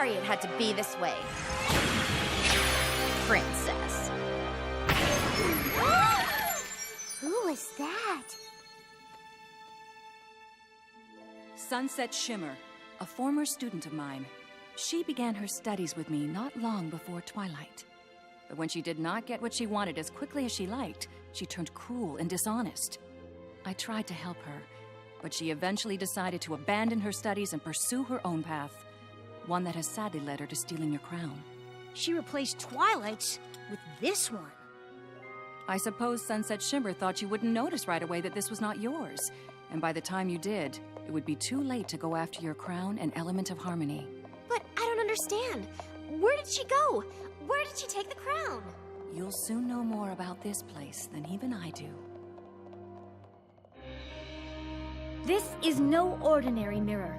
sorry it had to be this way. Princess. Who is that? Sunset Shimmer, a former student of mine. She began her studies with me not long before Twilight. But when she did not get what she wanted as quickly as she liked, she turned cruel and dishonest. I tried to help her, but she eventually decided to abandon her studies and pursue her own path, one that has sadly led her to stealing your crown. She replaced Twilight's with this one. I suppose Sunset Shimmer thought you wouldn't notice right away that this was not yours, and by the time you did, it would be too late to go after your crown and element of harmony. But I don't understand. Where did she go? Where did she take the crown? You'll soon know more about this place than even I do. This is no ordinary mirror.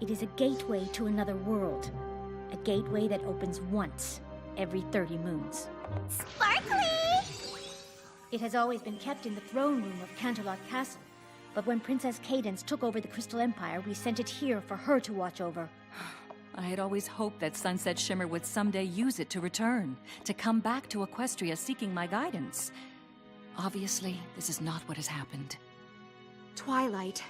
It is a gateway to another world. A gateway that opens once every 30 moons. Sparkly! It has always been kept in the throne room of Canterlot Castle, but when Princess Cadance took over the Crystal Empire, we sent it here for her to watch over. I had always hoped that Sunset Shimmer would someday use it to return, to come back to Equestria seeking my guidance. Obviously, this is not what has happened. Twilight,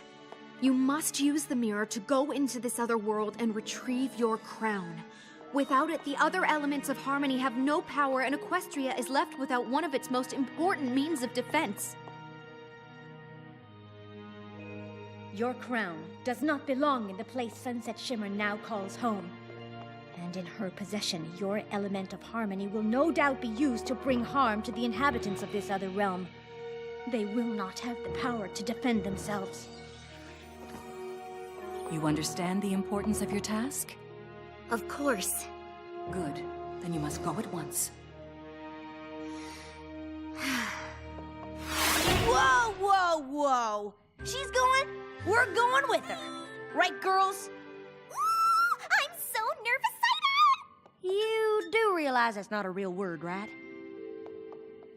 you must use the mirror to go into this other world and retrieve your crown. Without it, the other elements of harmony have no power, and Equestria is left without one of its most important means of defense. Your crown does not belong in the place Sunset Shimmer now calls home. And in her possession, your element of harmony will no doubt be used to bring harm to the inhabitants of this other realm. They will not have the power to defend themselves. You understand the importance of your task? Of course. Good. Then you must go at once. Whoa, whoa, whoa! She's going, we're going with her. Right, girls? Ooh, I'm so nervous-sighted! You do realize that's not a real word, right?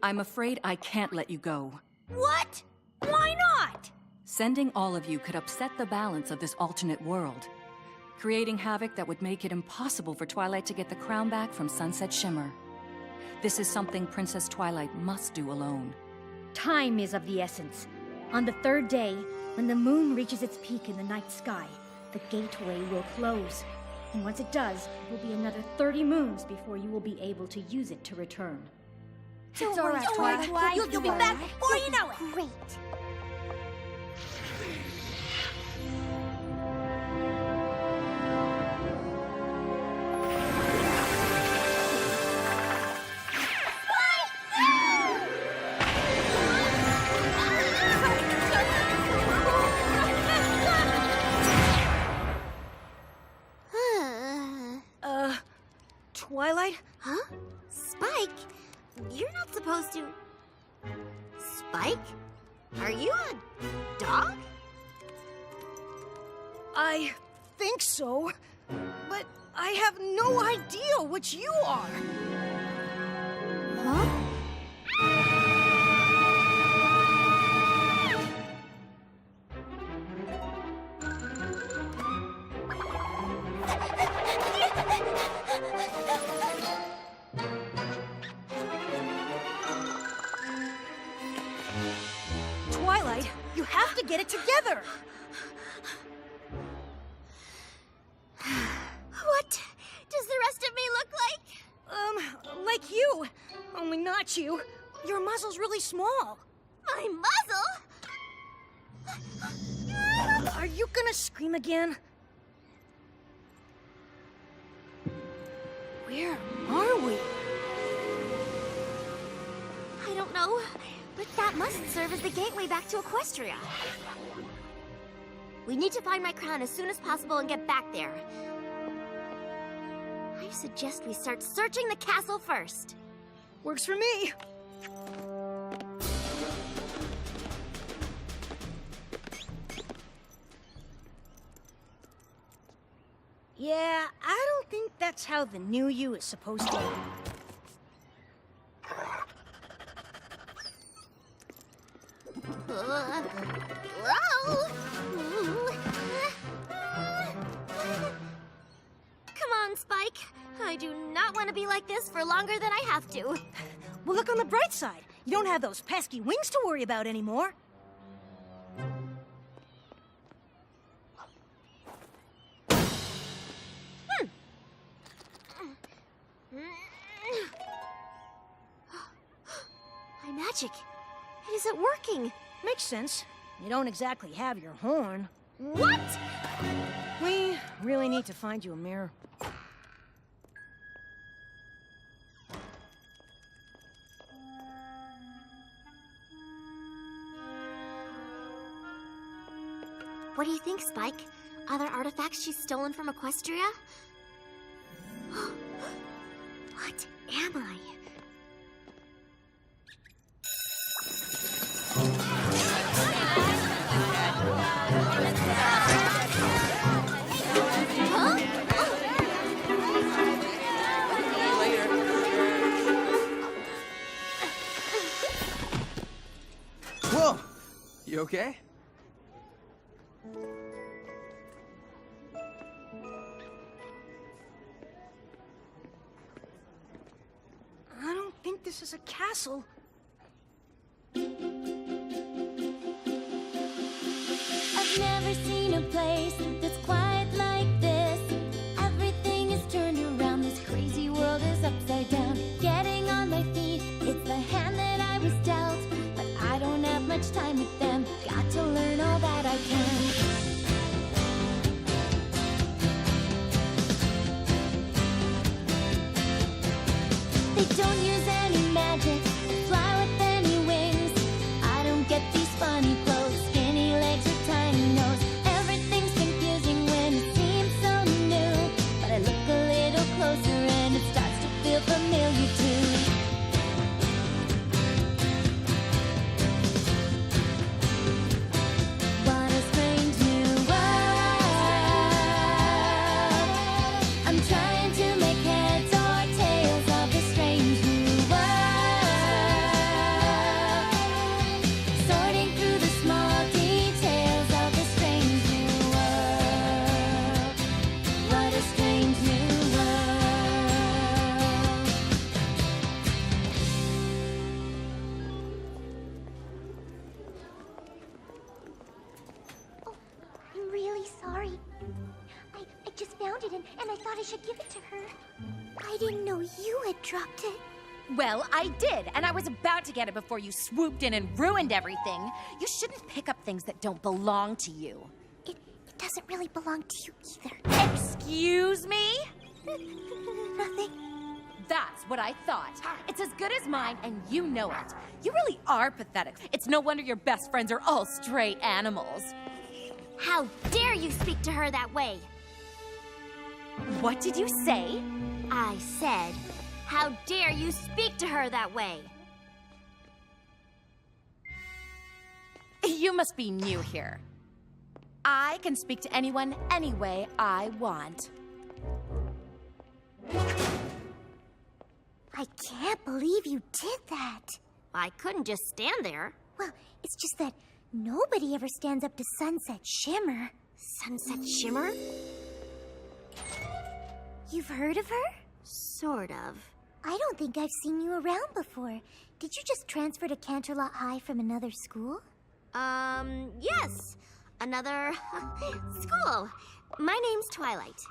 I'm afraid I can't let you go. What? Why not? Sending all of you could upset the balance of this alternate world, creating havoc that would make it impossible for Twilight to get the crown back from Sunset Shimmer. This is something Princess Twilight must do alone. Time is of the essence. On the third day, when the moon reaches its peak in the night sky, the gateway will close. And once it does, it will be another 30 moons before you will be able to use it to return. It's all right, Twilight. You'll be back before you know it. Great. Twilight? Huh? Spike? You're not supposed to... Spike? Are you a dog? I think so, but I have no idea what you are. Huh? Twilight, you have to get it together. What does the rest of me look like? Like you, only not you. Your muzzle's really small. My muzzle? Are you gonna scream again? Where are we? I don't know, but that must serve as the gateway back to Equestria. We need to find my crown as soon as possible and get back there. I suggest we start searching the castle first. Works for me. Yeah, I don't think that's how the new you is supposed to. Come on, Spike. not want to be like this for longer than I have to. Well, look on the bright side. You don't have those pesky wings to worry about anymore. My magic. It isn't working. Makes sense. You don't exactly have your horn. What? We really need to find you a mirror. What do you think, Spike? Other artifacts she's stolen from Equestria? What am I? Whoa! You okay? I don't think this is a castle. I've never seen a place that's quite like this. Everything is turned around, this crazy world is upside down. Getting on my feet, it's the hand that I was dealt. But I don't have much time with them, got to learn all that I can. They don't use any magic, fly with any wings. I don't get these funny clothes, skinny legs or tiny nose. Everything's confusing when it seems so new. But I look a little closer and it starts to feel familiar too. What a strange new world. I'm trying to make heads or tails of this strange new world. Sorting through the small details of this strange new world. What a strange new world. I'm really sorry. I just found it and I thought I should give it to her. I didn't know you had dropped it. Well, I did, and I was about to get it before you swooped in and ruined everything. You shouldn't pick up things that don't belong to you. It doesn't really belong to you either. Excuse me? Nothing. That's what I thought. It's as good as mine, and you know it. You really are pathetic. It's no wonder your best friends are all stray animals. How dare you speak to her that way? What did you say? I said, how dare you speak to her that way? You must be new here. I can speak to anyone any way I want. I can't believe you did that. I couldn't just stand there. Well, it's just that nobody ever stands up to Sunset Shimmer. Sunset Shimmer? You've heard of her? Sort of. I don't think I've seen you around before. Did you just transfer to Canterlot High from another school? Yes. Another school. My name's Twilight.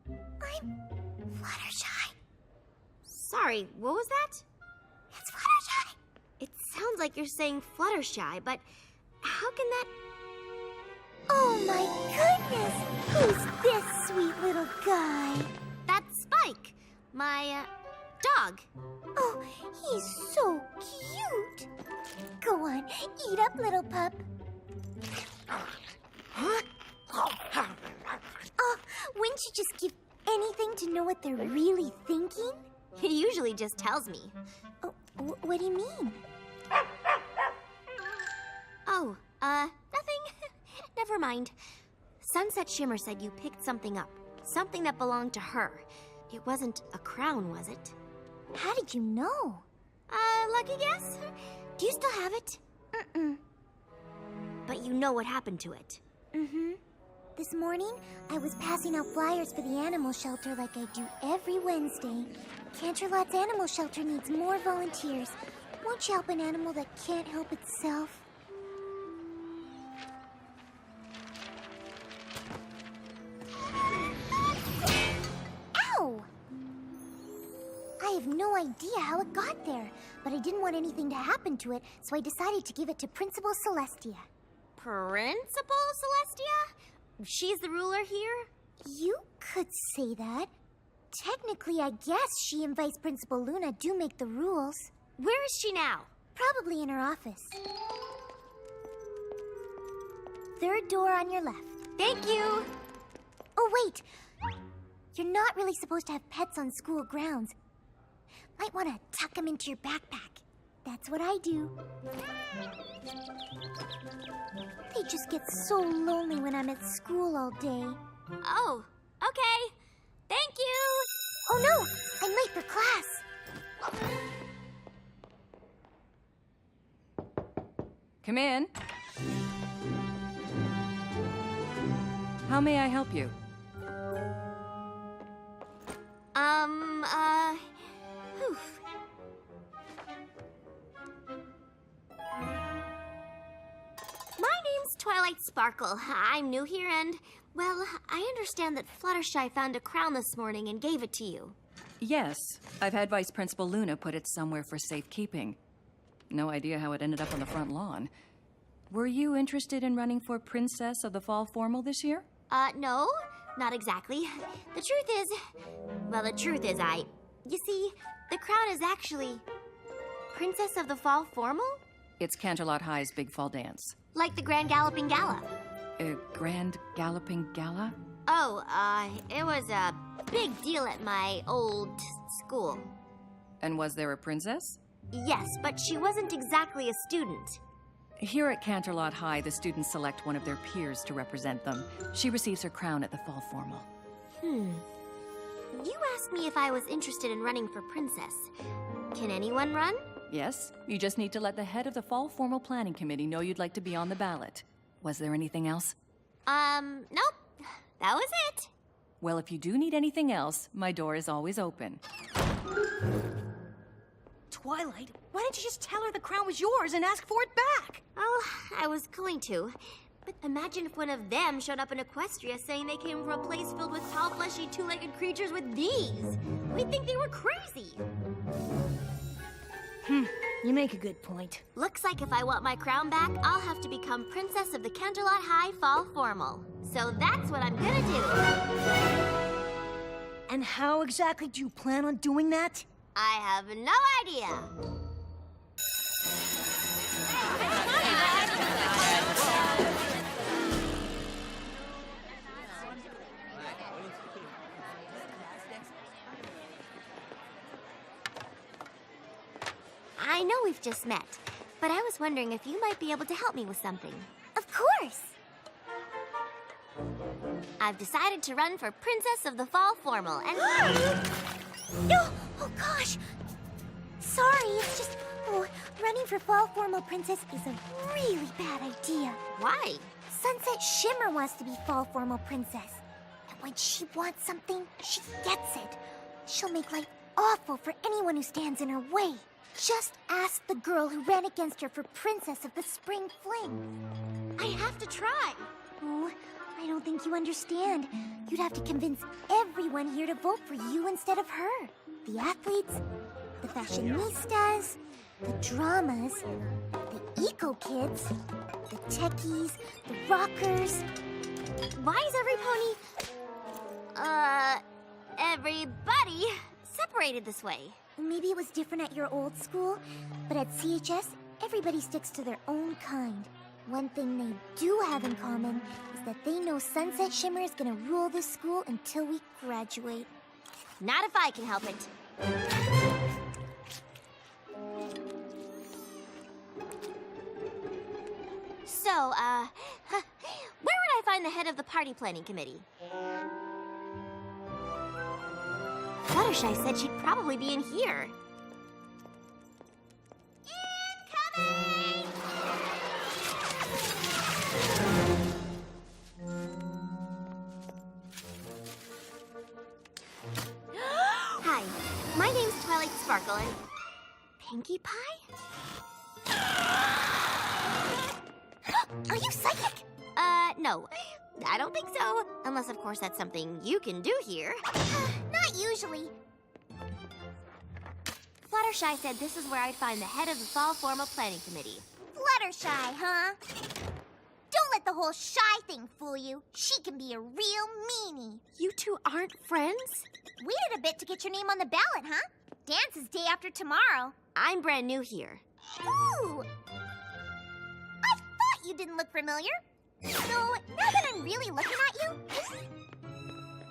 I'm Fluttershy. Sorry, what was that? It's Fluttershy. It sounds like you're saying Fluttershy, but how can that... Oh my goodness! Who's this sweet little guy? That's Spike, my, dog. Oh, he's so cute. Go on, eat up, little pup. Oh, wouldn't you just give anything to know what they're really thinking? He usually just tells me. Oh, what do you mean? Oh, nothing. Never mind. Sunset Shimmer said you picked something up. Something that belonged to her. It wasn't a crown, was it? How did you know? Lucky guess? Do you still have it? Mm-mm. But you know what happened to it? Mm-hmm. This morning, I was passing out flyers for the animal shelter like I do every Wednesday. Canterlot's animal shelter needs more volunteers. Won't you help an animal that can't help itself? Ow! I have no idea how it got there, but I didn't want anything to happen to it, so I decided to give it to Principal Celestia. Principal Celestia? She's the ruler here? You could say that. Technically, I guess she and Vice Principal Luna do make the rules. Where is she now? Probably in her office. Third door on your left. Thank you. Oh, wait. You're not really supposed to have pets on school grounds. Might want to tuck them into your backpack. That's what I do. They just get so lonely when I'm at school all day. Oh, okay. Thank you. Oh no, I'm late for class. Come in. How may I help you? Whew. My name's Twilight Sparkle. I'm new here and, well, I understand that Fluttershy found a crown this morning and gave it to you. Yes, I've had Vice Principal Luna put it somewhere for safekeeping. No idea how it ended up on the front lawn. Were you interested in running for Princess of the Fall Formal this year? No, not exactly. The truth is, you see, the crown is actually Princess of the Fall Formal? It's Canterlot High's Big Fall Dance. Like the Grand Galloping Gala. A Grand Galloping Gala? Oh, it was a big deal at my old school. And was there a princess? Yes, but she wasn't exactly a student. Here at Canterlot High, the students select one of their peers to represent them. She receives her crown at the Fall Formal. You asked me if I was interested in running for princess. Can anyone run? Yes, you just need to let the head of the Fall Formal Planning Committee know you'd like to be on the ballot. Was there anything else? Nope. That was it. Well, if you do need anything else, my door is always open. Twilight, why didn't you just tell her the crown was yours and ask for it back? Oh, I was going to. But imagine if one of them showed up in Equestria saying they came from a place filled with tall, fleshy, two-legged creatures with these. We'd think they were crazy. You make a good point. Looks like if I want my crown back, I'll have to become Princess of the Canterlot High Fall Formal. So that's what I'm gonna do. And how exactly do you plan on doing that? I have no idea. I know we've just met, but I was wondering if you might be able to help me with something. Of course. I've decided to run for Princess of the Fall Formal, and... No! Oh gosh! Sorry, it's just... Oh, running for Fall Formal Princess is a really bad idea. Why? Sunset Shimmer wants to be Fall Formal Princess. And when she wants something, she gets it. She'll make life awful for anyone who stands in her way. Just ask the girl who ran against her for Princess of the Spring Fling. I have to try. Oh, I don't think you understand. You'd have to convince everyone here to vote for you instead of her. The athletes, the fashionistas, the dramas, the eco-kids, the techies, the rockers. Why is everybody separated this way? Maybe it was different at your old school, but at CHS, everybody sticks to their own kind. One thing they do have in common is that they know Sunset Shimmer is gonna rule this school until we graduate. Not if I can help it. So, where would I find the head of the party planning committee? Fluttershy said she'd probably be in here. Incoming! on. Pinkie Pie? Are you psychic? No. I don't think so. Unless, of course, that's something you can do here. Not usually. Fluttershy said this is where I'd find the head of the Fall Formal Planning Committee. Fluttershy, huh? Don't let the whole shy thing fool you. She can be a real meanie. You two aren't friends? Waited a bit to get your name on the ballot, huh? Dance is day after tomorrow. I'm brand new here. Ooh! I thought you didn't look familiar. So, now that I'm really looking at you,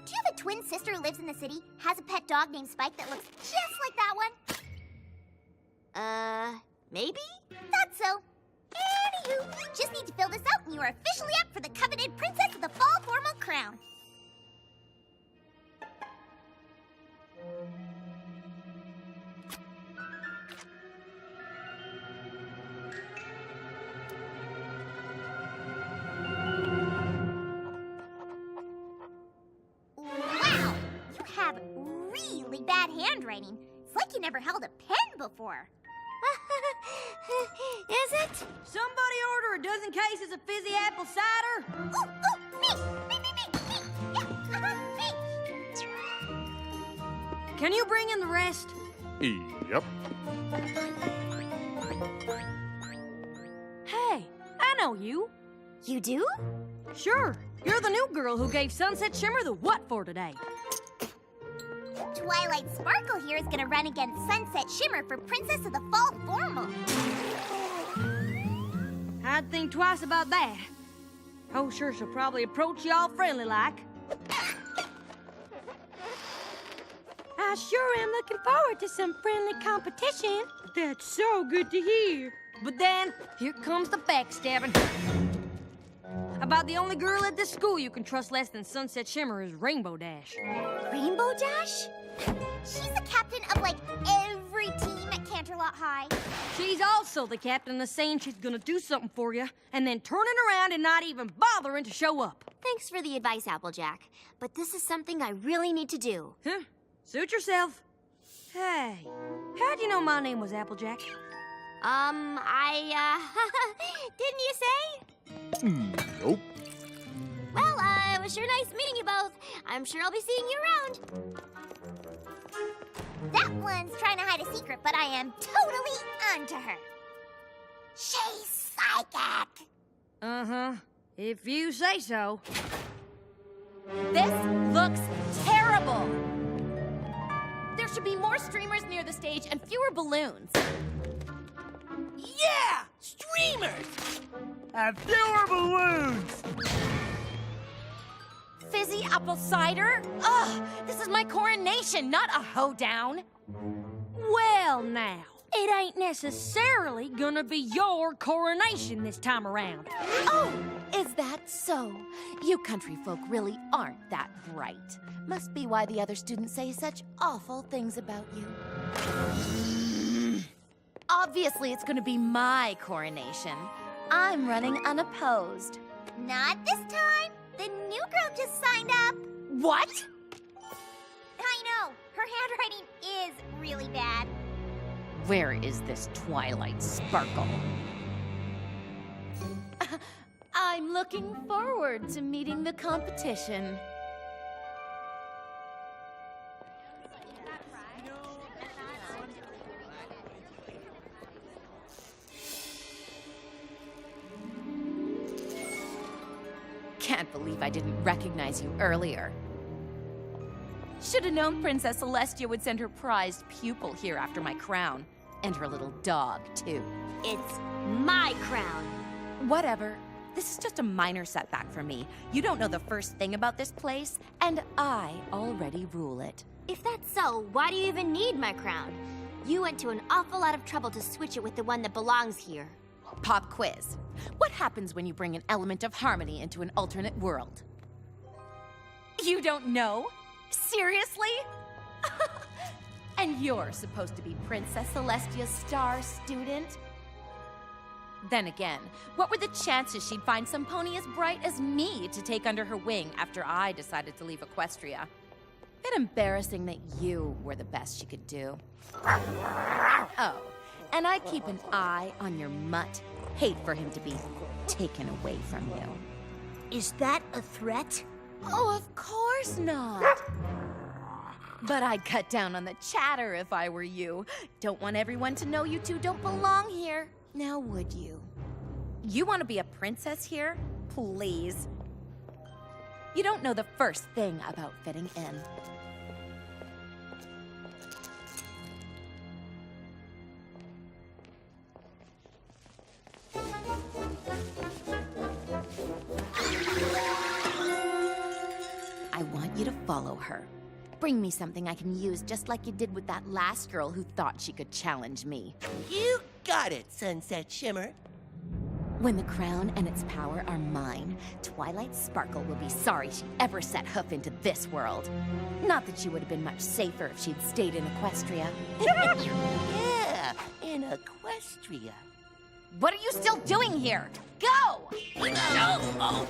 do you have a twin sister who lives in the city, has a pet dog named Spike that looks just like that one? Maybe? Thought so. Anywho, just need to fill this out and you are officially up for the coveted Princess of the Fall Formal Crown. Wow! You have really bad handwriting. It's like you never held a pen before. Is it? Somebody order a dozen cases of fizzy apple cider. Ooh, me! Yeah, me! Can you bring in the rest? Yep. Hey, I know you. You do? Sure. You're the new girl who gave Sunset Shimmer the what for today. Twilight Sparkle here is gonna run against Sunset Shimmer for Princess of the Fall Formal. I'd think twice about that. Oh, sure, she'll probably approach you all friendly like. I sure am looking forward to some friendly competition. That's so good to hear. But then, here comes the backstabbing. About the only girl at this school you can trust less than Sunset Shimmer is Rainbow Dash. Rainbow Dash? She's the captain of, like, every team at Canterlot High. She's also the captain of saying she's gonna do something for you, and then turning around and not even bothering to show up. Thanks for the advice, Applejack. But this is something I really need to do. Huh? Suit yourself. Hey, how'd you know my name was Applejack? Didn't you say? Nope. Well, it was sure nice meeting you both. I'm sure I'll be seeing you around. That one's trying to hide a secret, but I am totally onto her. She's psychic. Uh-huh. If you say so. This looks terrible. There should be more streamers near the stage and fewer balloons. Yeah! Streamers! And fewer balloons! Fizzy apple cider? Ugh, this is my coronation, not a hoedown. Well, now, it ain't necessarily gonna be your coronation this time around. Oh, is that so? You country folk really aren't that bright. Must be why the other students say such awful things about you. Obviously, it's gonna be my coronation. I'm running unopposed. Not this time. The new girl just signed up. What? I know. Her handwriting is really bad. Where is this Twilight Sparkle? I'm looking forward to meeting the competition. Can't believe I didn't recognize you earlier. Should have known Princess Celestia would send her prized pupil here after my crown. And her little dog, too. It's my crown. Whatever. This is just a minor setback for me. You don't know the first thing about this place, and I already rule it. If that's so, why do you even need my crown? You went to an awful lot of trouble to switch it with the one that belongs here. Pop quiz. What happens when you bring an element of harmony into an alternate world? You don't know? Seriously? And you're supposed to be Princess Celestia's star student? Then again, what were the chances she'd find some pony as bright as me to take under her wing after I decided to leave Equestria? Bit embarrassing that you were the best she could do. Oh, and I keep an eye on your mutt. Hate for him to be taken away from you. Is that a threat? Oh, of course not. But I'd cut down on the chatter if I were you. Don't want everyone to know you two don't belong here. Now would you? You want to be a princess here? Please. You don't know the first thing about fitting in. I want you to follow her. Bring me something I can use just like you did with that last girl who thought she could challenge me. You got it, Sunset Shimmer. When the crown and its power are mine, Twilight Sparkle will be sorry she ever set hoof into this world. Not that she would have been much safer if she'd stayed in Equestria. Yeah, in Equestria. What are you still doing here? Go! Oh.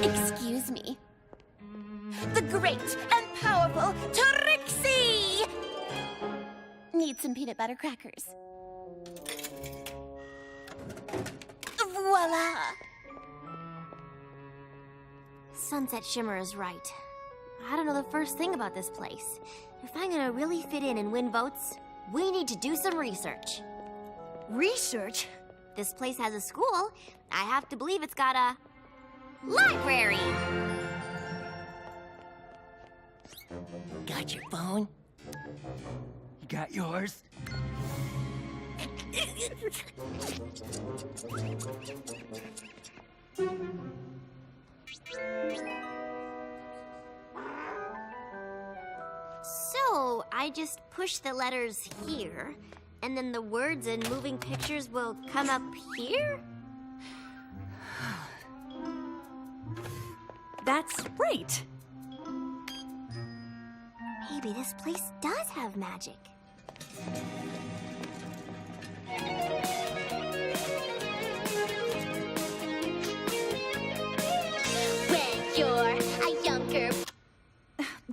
Excuse me. The great and powerful Trixie! Need some peanut butter crackers. Voila! Sunset Shimmer is right. I don't know the first thing about this place. If I'm gonna really fit in and win votes, we need to do some research. Research? This place has a school. I have to believe it's got a library. Got your phone? You got yours? So, I just push the letters here, and then the words and moving pictures will come up here? That's right. Maybe this place does have magic. When you're a younger...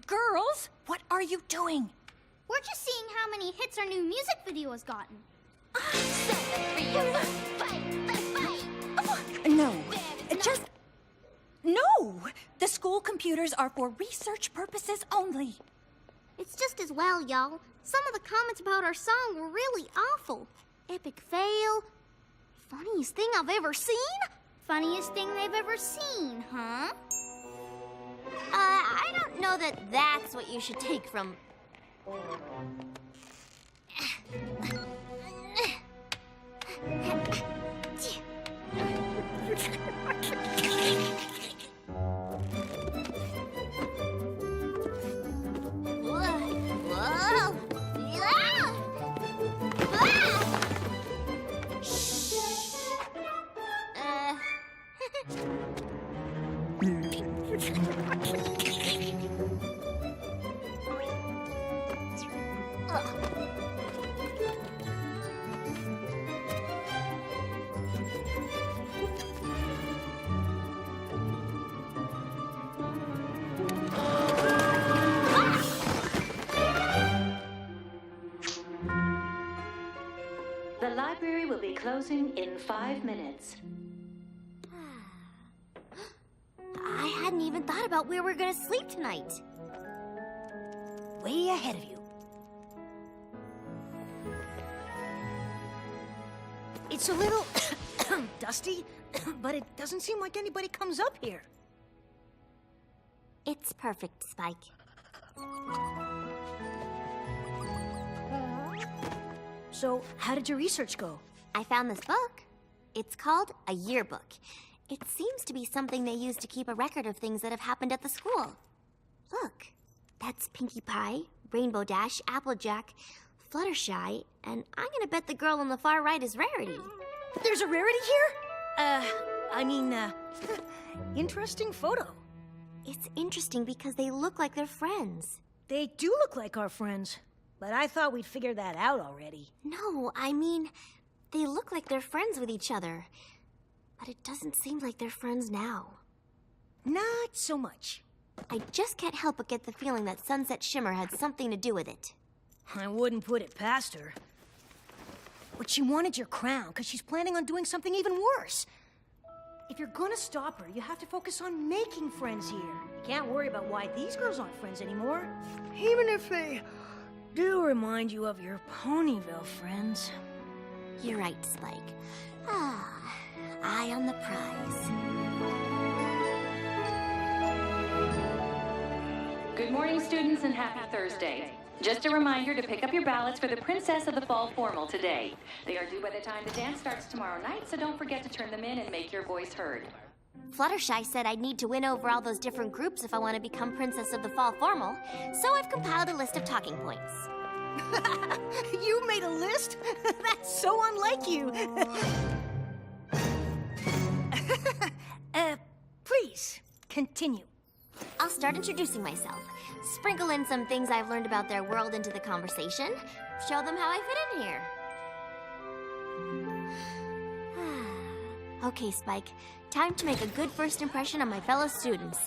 Girls, what are you doing? We're just seeing how many hits our new music video has gotten. No, just... No! The school computers are for research purposes only. It's just as well, y'all. Some of the comments about our song were really awful. Epic fail. Funniest thing I've ever seen? Funniest thing they've ever seen, huh? I don't know that that's what you should take from... The library will be closing in 5 minutes. I hadn't even thought about where we're gonna sleep tonight. Way ahead of you. It's a little dusty, but it doesn't seem like anybody comes up here. It's perfect, Spike. So, how did your research go? I found this book. It's called a yearbook. It seems to be something they use to keep a record of things that have happened at the school. Look, that's Pinkie Pie, Rainbow Dash, Applejack, Fluttershy, and I'm gonna bet the girl on the far right is Rarity. There's a Rarity here? Interesting photo. It's interesting because they look like they're friends. They do look like our friends, but I thought we'd figured that out already. No, I mean, they look like they're friends with each other. But it doesn't seem like they're friends now. Not so much. I just can't help but get the feeling that Sunset Shimmer had something to do with it. I wouldn't put it past her. But she wanted your crown because she's planning on doing something even worse. If you're gonna stop her, you have to focus on making friends here. You can't worry about why these girls aren't friends anymore. Even if they do remind you of your Ponyville friends. You're right, Spike. Eye on the prize. Good morning, students, and happy Thursday. Just a reminder to pick up your ballots for the Princess of the Fall Formal today. They are due by the time the dance starts tomorrow night, so don't forget to turn them in and make your voice heard. Fluttershy said I'd need to win over all those different groups if I want to become Princess of the Fall Formal, so I've compiled a list of talking points. You made a list? That's so unlike you. Please, continue. I'll start introducing myself. Sprinkle in some things I've learned about their world into the conversation. Show them how I fit in here. Okay, Spike. Time to make a good first impression on my fellow students.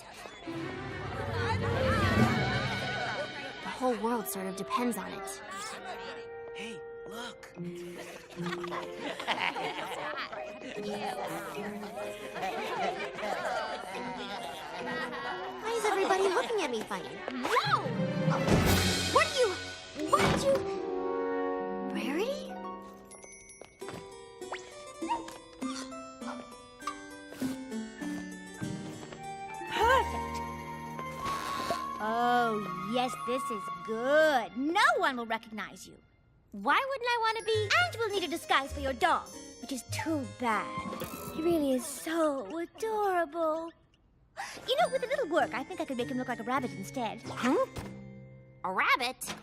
The whole world sort of depends on it. Hey, look. Why is everybody looking at me funny? Whoa! What did you... Rarity? Perfect. Oh, yes, this is good. No one will recognize you. Why wouldn't I want to be... And we'll need a disguise for your dog, which is too bad. He really is so adorable. You know, with a little work, I think I could make him look like a rabbit instead. Huh? A rabbit?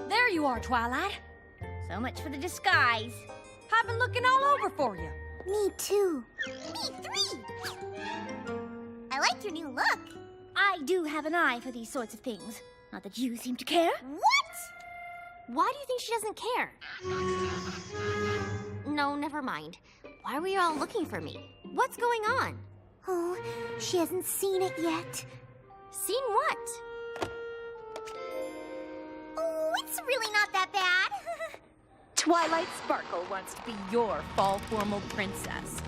There you are, Twilight. So much for the disguise. I've been looking all over for you. Me too. Me three. I like your new look. I do have an eye for these sorts of things. Not that you seem to care. What? Why do you think she doesn't care? No, never mind. Why were you all looking for me? What's going on? Oh, she hasn't seen it yet. Seen what? Oh, it's really not that bad. Twilight Sparkle wants to be your fall formal princess.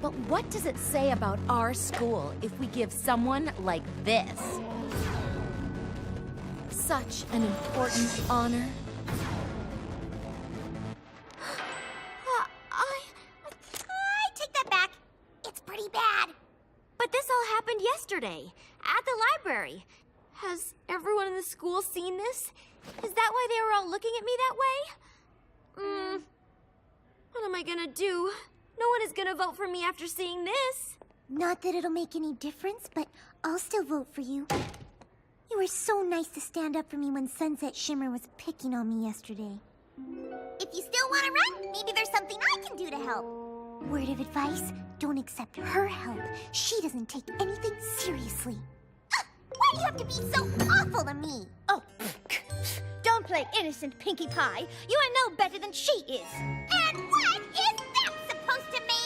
But what does it say about our school if we give someone like this such an important honor? I take that back. It's pretty bad. But this all happened yesterday, at the library. Has everyone in the school seen this? Is that why they were all looking at me that way? What am I gonna do? No one is gonna vote for me after seeing this. Not that it'll make any difference, but I'll still vote for you. You were so nice to stand up for me when Sunset Shimmer was picking on me yesterday. If you still want to run, maybe there's something I can do to help. Word of advice, don't accept her help. She doesn't take anything seriously. Why do you have to be so awful to me? Oh, don't play innocent, Pinkie Pie. You are no better than she is. And what is that supposed to mean?